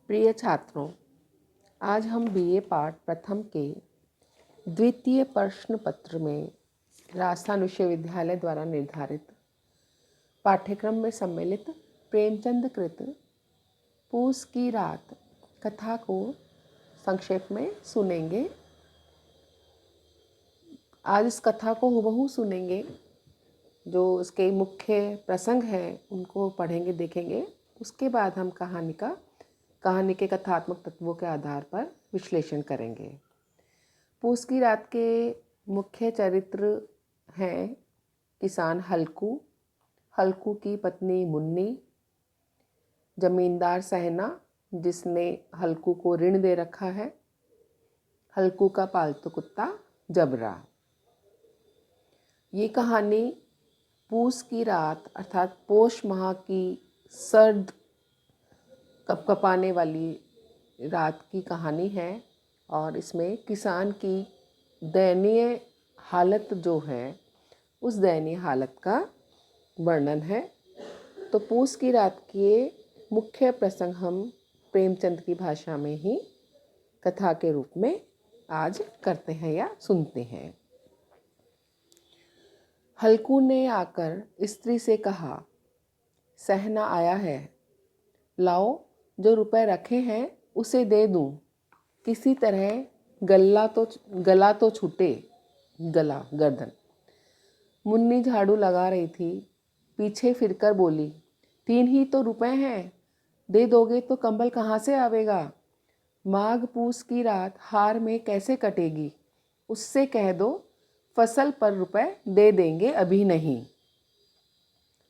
प्रिय छात्रों, आज हम बीए पाठ प्रथम के द्वितीय प्रश्न पत्र में राजस्थान विश्वविद्यालय द्वारा निर्धारित पाठ्यक्रम में सम्मिलित प्रेमचंद कृत पूस की रात कथा को संक्षेप में सुनेंगे। आज इस कथा को हुबहू सुनेंगे। जो इसके मुख्य प्रसंग हैं उनको पढ़ेंगे, देखेंगे। उसके बाद हम कहानी के कथात्मक तत्वों के आधार पर विश्लेषण करेंगे। पूस की रात के मुख्य चरित्र हैं किसान हल्कू की पत्नी मुन्नी, जमींदार सहना जिसने हल्कू को ऋण दे रखा है, हल्कू का पालतू कुत्ता जबरा। ये कहानी पूस की रात अर्थात पोष माह की सर्द कपकपाने वाली रात की कहानी है और इसमें किसान की दयनीय हालत जो है उस दयनीय हालत का वर्णन है। तो पूस की रात के मुख्य प्रसंग हम प्रेमचंद की भाषा में ही कथा के रूप में आज करते हैं या सुनते हैं। हल्कू ने आकर स्त्री से कहा, सहना आया है, लाओ जो रुपए रखे हैं उसे दे दूं, किसी तरह गला तो छूटे, गर्दन। मुन्नी झाड़ू लगा रही थी, पीछे फिरकर बोली, 3 ही तो रुपए हैं, दे दोगे तो कंबल कहाँ से आवेगा? माघ पूस की रात हार में कैसे कटेगी? उससे कह दो फसल पर रुपए दे देंगे, अभी नहीं।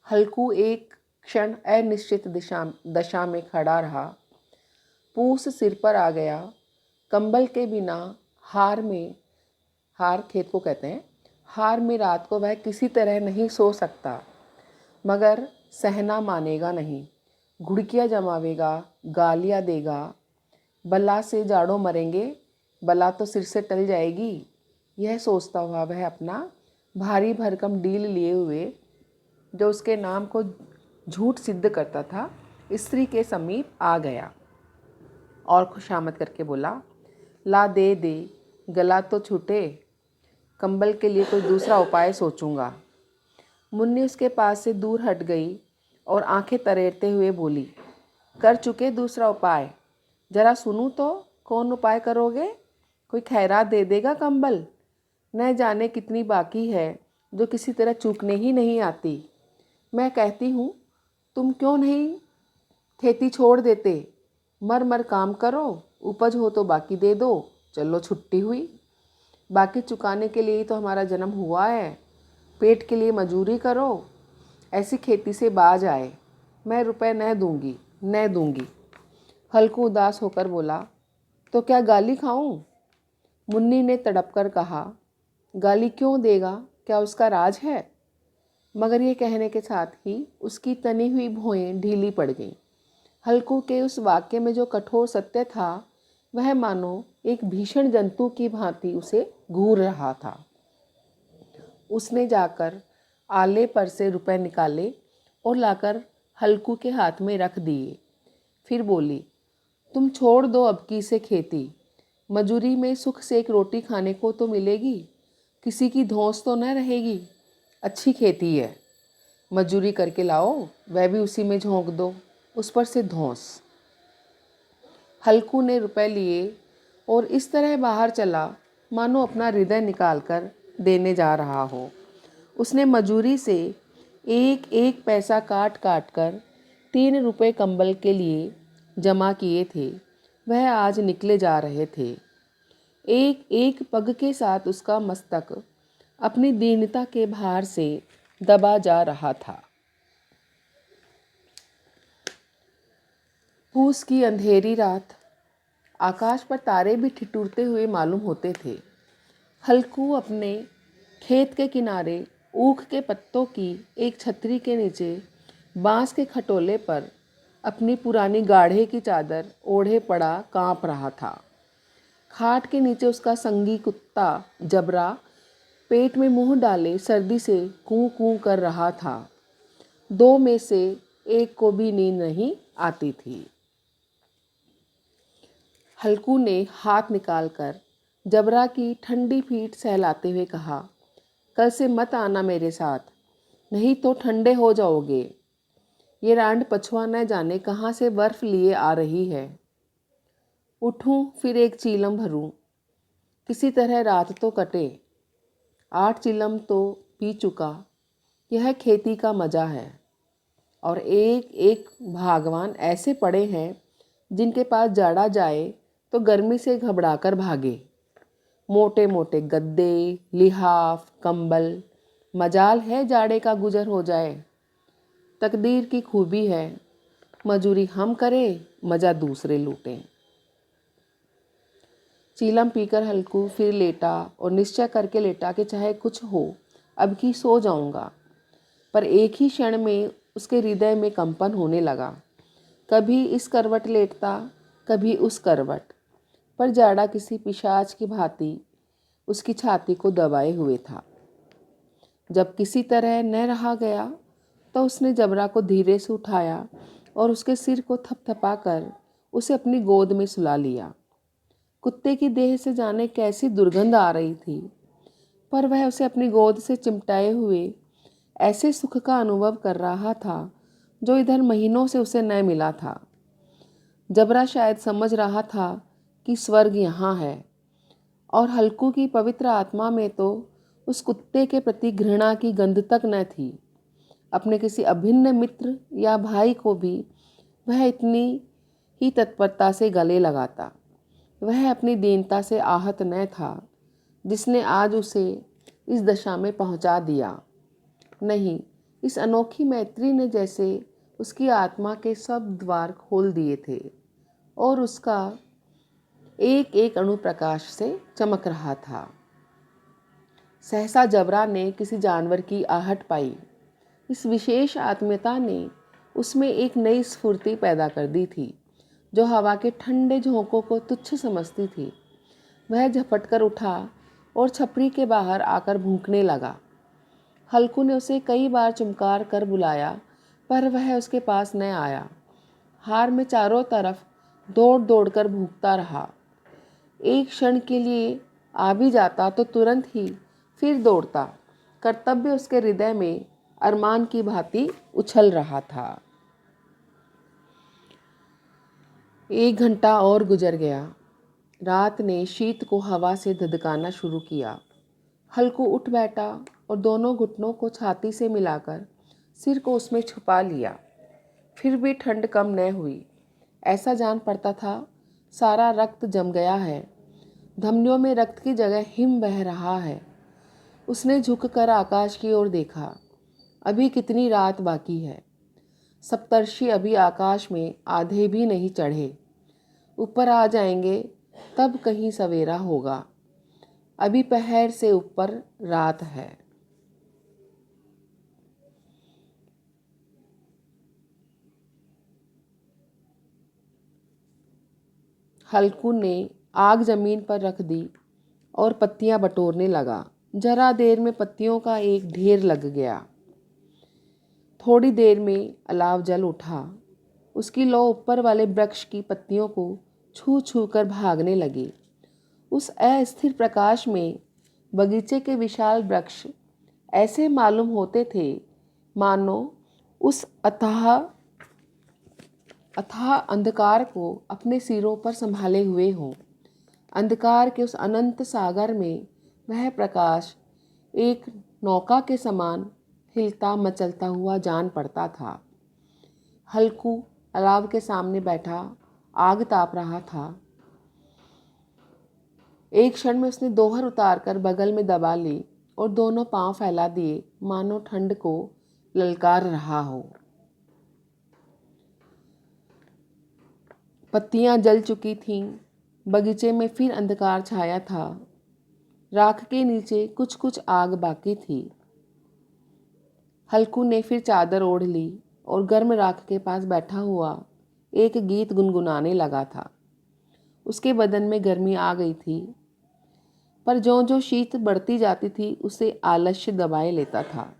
हल्कू एक क्षण अनिश्चित दशा में खड़ा रहा। पूस सिर पर आ गया। कंबल के बिना हार खेत को कहते हैं, हार में रात को वह किसी तरह नहीं सो सकता। मगर सहना मानेगा नहीं, घुड़कियाँ जमावेगा, गालियाँ देगा। बला से जाड़ों मरेंगे, बला तो सिर से टल जाएगी। यह सोचता हुआ वह अपना भारी भरकम डील लिए हुए, जो उसके नाम को झूठ सिद्ध करता था, स्त्री के समीप आ गया और खुशामद करके बोला, ला दे, गला तो छूटे, कंबल के लिए कोई दूसरा उपाय सोचूंगा। मुन्नी उसके पास से दूर हट गई और आंखें तरेरते हुए बोली, कर चुके दूसरा उपाय, जरा सुनूं तो कौन उपाय करोगे? कोई खैरात दे देगा कंबल? न जाने कितनी बाकी है जो किसी तरह चूकने ही नहीं आती। मैं कहती हूँ तुम क्यों नहीं खेती छोड़ देते? मर काम करो, उपज हो तो बाकी दे दो, चलो छुट्टी हुई। बाकी चुकाने के लिए तो हमारा जन्म हुआ है, पेट के लिए मजूरी करो, ऐसी खेती से बाज आए। मैं रुपए न दूंगी। हल्कू उदास होकर बोला, तो क्या गाली खाऊं? मुन्नी ने तड़प कर कहा, गाली क्यों देगा, क्या उसका राज है? मगर ये कहने के साथ ही उसकी तनी हुई भौहें ढीली पड़ गईं। हल्कू के उस वाक्य में जो कठोर सत्य था वह मानो एक भीषण जंतु की भांति उसे घूर रहा था। उसने जाकर आले पर से रुपए निकाले और लाकर हल्कू के हाथ में रख दिए। फिर बोली, तुम छोड़ दो अब की से खेती, मजूरी में सुख से एक रोटी खाने को तो मिलेगी, किसी की धौंस तो न रहेगी। अच्छी खेती है, मजूरी करके लाओ, वह भी उसी में झोंक दो, उस पर से धौंस। हल्कू ने रुपए लिए और इस तरह बाहर चला मानो अपना हृदय निकाल कर देने जा रहा हो। उसने मजूरी से एक एक पैसा काट कर 3 रुपए कंबल के लिए जमा किए थे। वह आज निकले जा रहे थे। एक एक पग के साथ उसका मस्तक अपनी दीनता के भार से दबा जा रहा था। पूस की अंधेरी रात, आकाश पर तारे भी ठिठुरते हुए मालूम होते थे। हल्कू अपने खेत के किनारे ऊख के पत्तों की एक छतरी के नीचे बांस के खटोले पर अपनी पुरानी गाढ़े की चादर ओढ़े पड़ा कांप रहा था। खाट के नीचे उसका संगी कुत्ता जबरा पेट में मुंह डाले सर्दी से कूं कूं कर रहा था। 2 में से एक को भी नींद नहीं आती थी। हल्कू ने हाथ निकालकर जबरा की ठंडी पीठ सहलाते हुए कहा, कल से मत आना मेरे साथ, नहीं तो ठंडे हो जाओगे। ये रांड पछुआ न जाने कहाँ से बर्फ लिए आ रही है। उठूं फिर एक चीलम भरूं, किसी तरह रात तो कटे। 8 चिलम तो पी चुका, यह खेती का मज़ा है। और एक एक भागवान ऐसे पड़े हैं जिनके पास जाड़ा जाए तो गर्मी से घबराकर भागे। मोटे मोटे गद्दे, लिहाफ, कंबल, मजाल है जाड़े का गुजर हो जाए। तकदीर की खूबी है, मजूरी हम करें, मज़ा दूसरे लूटें। चीलम पीकर हल्कू फिर लेटा और निश्चय करके लेटा कि चाहे कुछ हो अब की सो जाऊंगा। पर एक ही क्षण में उसके हृदय में कंपन होने लगा। कभी इस करवट लेटता, कभी उस करवट, पर जाड़ा किसी पिशाच की भांति उसकी छाती को दबाए हुए था। जब किसी तरह न रहा गया तो उसने जबरा को धीरे से उठाया और उसके सिर को थपथपाकर उसे अपनी गोद में सुला लिया। कुत्ते की देह से जाने कैसी दुर्गंध आ रही थी, पर वह उसे अपनी गोद से चिमटाए हुए ऐसे सुख का अनुभव कर रहा था जो इधर महीनों से उसे न मिला था। जबरा शायद समझ रहा था कि स्वर्ग यहाँ है, और हल्कू की पवित्र आत्मा में तो उस कुत्ते के प्रति घृणा की गंध तक न थी। अपने किसी अभिन्न मित्र या भाई को भी वह इतनी ही तत्परता से गले लगाता। वह अपनी दीनता से आहत न था जिसने आज उसे इस दशा में पहुंचा दिया। नहीं, इस अनोखी मैत्री ने जैसे उसकी आत्मा के सब द्वार खोल दिए थे और उसका एक एक अणु प्रकाश से चमक रहा था। सहसा जबरा ने किसी जानवर की आहट पाई। इस विशेष आत्मीयता ने उसमें एक नई स्फूर्ति पैदा कर दी थी जो हवा के ठंडे झोंकों को तुच्छ समझती थी। वह झपटकर उठा और छपरी के बाहर आकर भूंकने लगा। हल्कू ने उसे कई बार चुमकार कर बुलाया, पर वह उसके पास न आया। हार में चारों तरफ दौड़ दौड़ कर भूखता रहा। एक क्षण के लिए आ भी जाता तो तुरंत ही फिर दौड़ता। कर्तव्य उसके हृदय में अरमान की भांति उछल रहा था। 1 घंटा और गुजर गया। रात ने शीत को हवा से धधकाना शुरू किया। हल्कू उठ बैठा और दोनों घुटनों को छाती से मिलाकर सिर को उसमें छुपा लिया। फिर भी ठंड कम न हुई। ऐसा जान पड़ता था सारा रक्त जम गया है, धमनियों में रक्त की जगह हिम बह रहा है। उसने झुककर आकाश की ओर देखा। अभी कितनी रात बाकी है। सप्तर्षि अभी आकाश में आधे भी नहीं चढ़े। ऊपर आ जाएंगे तब कहीं सवेरा होगा। अभी पहर से ऊपर रात है। हल्कू ने आग जमीन पर रख दी और पत्तियां बटोरने लगा। जरा देर में पत्तियों का एक ढेर लग गया। थोड़ी देर में अलाव जल उठा। उसकी लौ ऊपर वाले वृक्ष की पत्तियों को छू छू कर भागने लगी। उस अस्थिर प्रकाश में बगीचे के विशाल वृक्ष ऐसे मालूम होते थे मानो उस अथाह अंधकार को अपने सिरों पर संभाले हुए हों। अंधकार के उस अनंत सागर में वह प्रकाश एक नौका के समान हिलता मचलता हुआ जान पड़ता था। हल्कू अलाव के सामने बैठा आग ताप रहा था। एक क्षण में उसने दोहर उतारकर बगल में दबा ली और दोनों पांव फैला दिए मानो ठंड को ललकार रहा हो। पत्तियां जल चुकी थीं। बगीचे में फिर अंधकार छाया था। राख के नीचे कुछ कुछ आग बाकी थी। हल्कू ने फिर चादर ओढ़ ली और गर्म राख के पास बैठा हुआ एक गीत गुनगुनाने लगा था। उसके बदन में गर्मी आ गई थी, पर ज्यों ज्यों शीत बढ़ती जाती थी उसे आलस्य दबाए लेता था।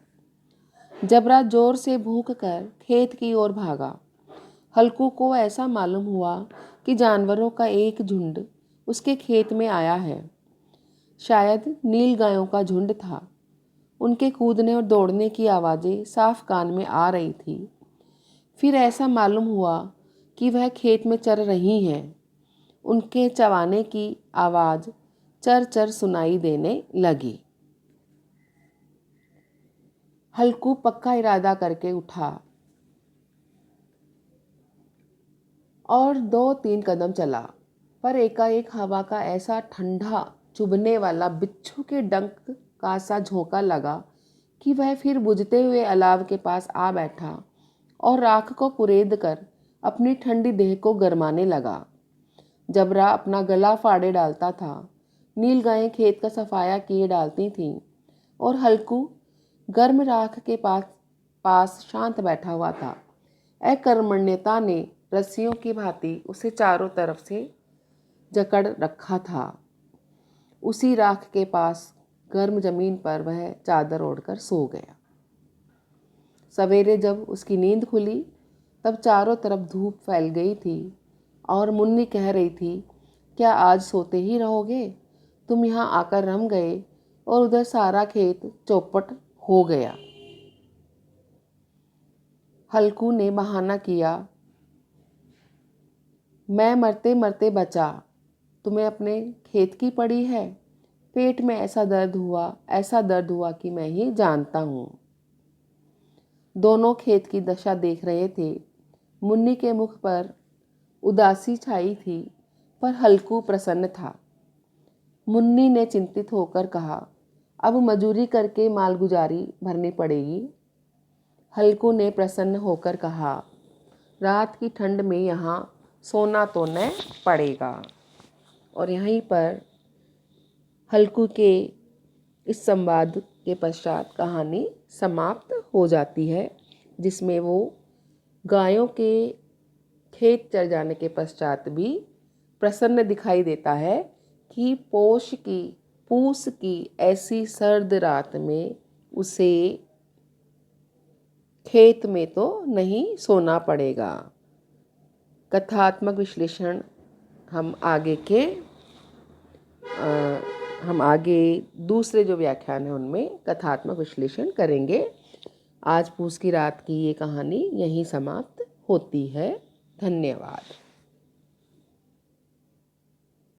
जबरा जोर से भूख कर खेत की ओर भागा। हल्कू को ऐसा मालूम हुआ कि जानवरों का एक झुंड उसके खेत में आया है। शायद नील गायों का झुंड था। उनके कूदने और दौड़ने की आवाज़ें साफ कान में आ रही थी। फिर ऐसा मालूम हुआ कि वह खेत में चर रही हैं। उनके चबाने की आवाज़ चर चर सुनाई देने लगी। हल्कू पक्का इरादा करके उठा और 2-3 कदम चला, पर एकाएक हवा का ऐसा ठंडा चुभने वाला बिच्छू के डंक का सा झोंका लगा कि वह फिर बुझते हुए अलाव के पास आ बैठा और राख को कुरेद कर अपनी ठंडी देह को गरमाने लगा। जबरा अपना गला फाड़े डालता था, नील गायें खेत का सफाया किए डालती थीं और हल्कू गर्म राख के पास शांत बैठा हुआ था। अकर्मण्यता ने रस्सियों की भांति उसे चारों तरफ से जकड़ रखा था। उसी राख के पास गर्म जमीन पर वह चादर ओढ़कर सो गया। सवेरे जब उसकी नींद खुली तब चारों तरफ धूप फैल गई थी और मुन्नी कह रही थी, क्या आज सोते ही रहोगे? तुम यहाँ आकर रम गए और उधर सारा खेत चौपट हो गया। हल्कू ने बहाना किया, मैं मरते मरते बचा, तुम्हें अपने खेत की पड़ी है। पेट में ऐसा दर्द हुआ कि मैं ही जानता हूँ। दोनों खेत की दशा देख रहे थे। मुन्नी के मुख पर उदासी छाई थी, पर हल्कू प्रसन्न था। मुन्नी ने चिंतित होकर कहा, अब मजूरी करके मालगुजारी भरनी पड़ेगी। हल्कू ने प्रसन्न होकर कहा, रात की ठंड में यहाँ सोना तो न पड़ेगा। और यहीं पर हल्कू के इस संवाद के पश्चात कहानी समाप्त हो जाती है, जिसमें वो गायों के खेत चर जाने के पश्चात भी प्रसन्न दिखाई देता है कि पूस की ऐसी सर्द रात में उसे खेत में तो नहीं सोना पड़ेगा। कथात्मक विश्लेषण हम आगे दूसरे जो व्याख्यान है उनमें कथात्मक विश्लेषण करेंगे। आज पूस की रात की ये कहानी यहीं समाप्त होती है। धन्यवाद।